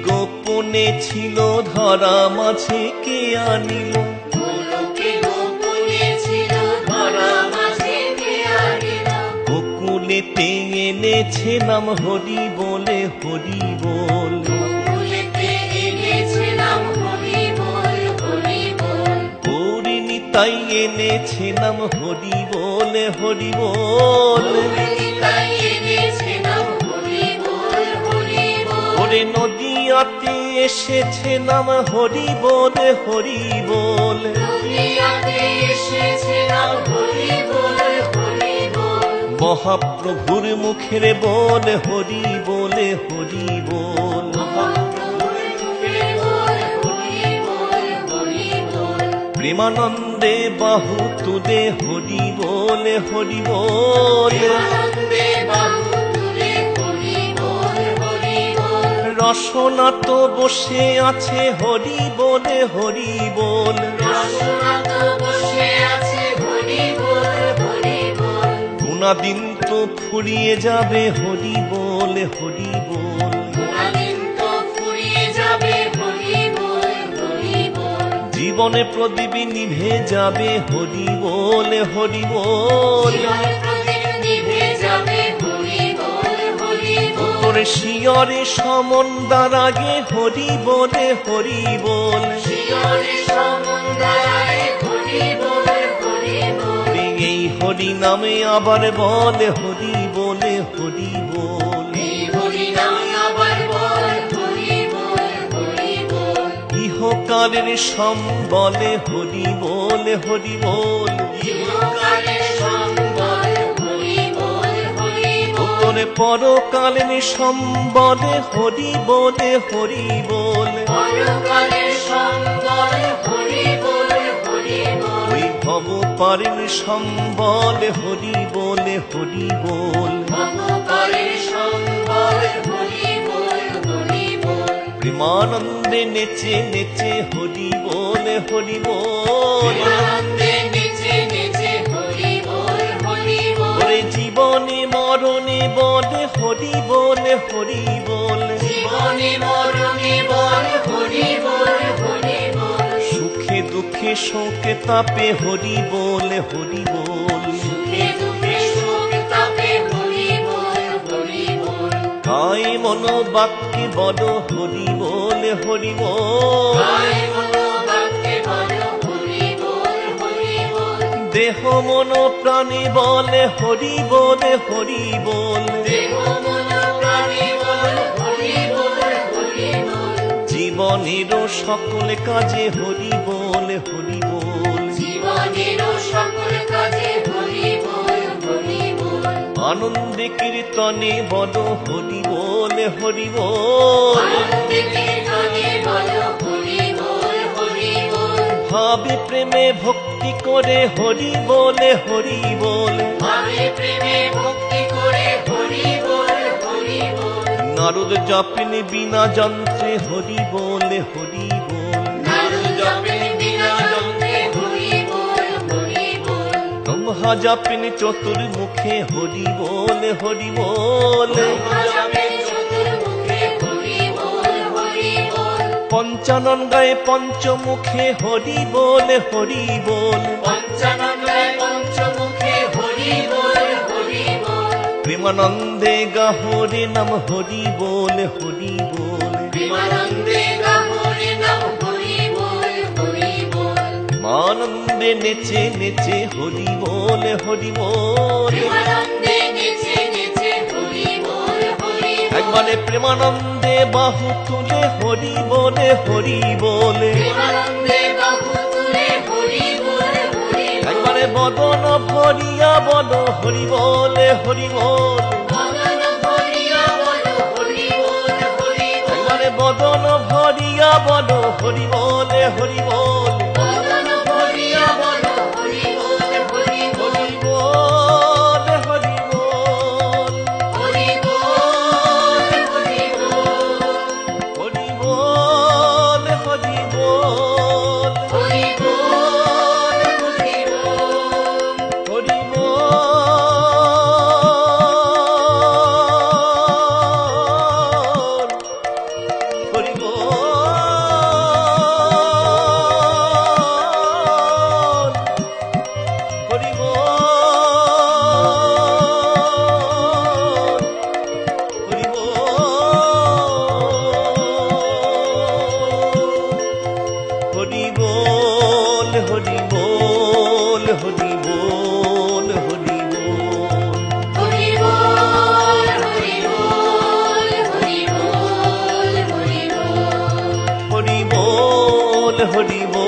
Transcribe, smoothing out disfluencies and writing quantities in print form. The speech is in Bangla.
গোপনে ছিল ধরা মাঝে কে আনিল, গোকুলেতে এনেছে নাম হরি বলে, হরি বল। হরিণী তাই এনেছে নাম হরি বলে, হরি বল। ওরে নদিয়াতে এসেছে নাম হরি বলে, হরি বল। মহাপ্রভুর মুখের বল হরি বলে, হরি বল। প্রেমানন্দে বাহু তুলে হরি বলে, হরি বল। রসনা তো বসে আছে হরি বলে, হরি বল। গুণাদিন তো ফুরিয়ে যাবে হরি বলে, হরি বল। জীবনে প্রদীপ নিভে যাবে হরি বলে, হরি বল। তোরে শিয়রে সমন্দার আগে হরি বলে, হরি বল। এই হরি নামে আবার বলে হরি বলে, হরি বল। ইহকালের সম্বলে হরি বলে, হরি বল। তোরে পরকালের সম্বলে হরি বলে, হরি বল। ওই ভব পারের সম্বলে হরি বলে, হরি বল। প্রেমানন্দে নেচে নেচে হরি বলে, হরি বল। ওরে জীবনে মরণে বলে হরি বলে, হরি বল। সুখে দুঃখে শোকে তাপে হরি বলে, হরি বল। কায় মন বাক্যে বল হরি বলে, হরি বল। দেহ মন প্রাণী বলে হরি বলে, হরি বল। জীবনের সকল কাজে হরি বলে, হরি বল। আনন্দে কীর্তনে বল হরি বলে, হরি বল। ভাবে প্রেমে ভক্তি করে হরি বলে, হরি বল। নারদ জপেন বিনা যন্ত্রে হরি বলে, হরি বল। ব্রহ্মা জপেন চতুর্মুখে হরি বলে, হরি বল। পঞ্চানন গায়ে পঞ্চমুখে হরি বলে, হরি বল। প্রেমানন্দে গাহরে নাম হরি বলে, হরি বল। আনন্দে নেচে নেচে হরি বলে, হরি বল। একবারে প্রেমানন্দে বাহু তুলে হরি বলে, হরি বলে। একবারে বদন ভরিয়া বল হরি বলে, হরি বল। একবারে বদন ভরিয়া বল হরি বলে, হরি বল। হরি হরি বল হরি বল হরি বল হরি বল হরি বল হরি বল হরি বল হরি বল হরি বল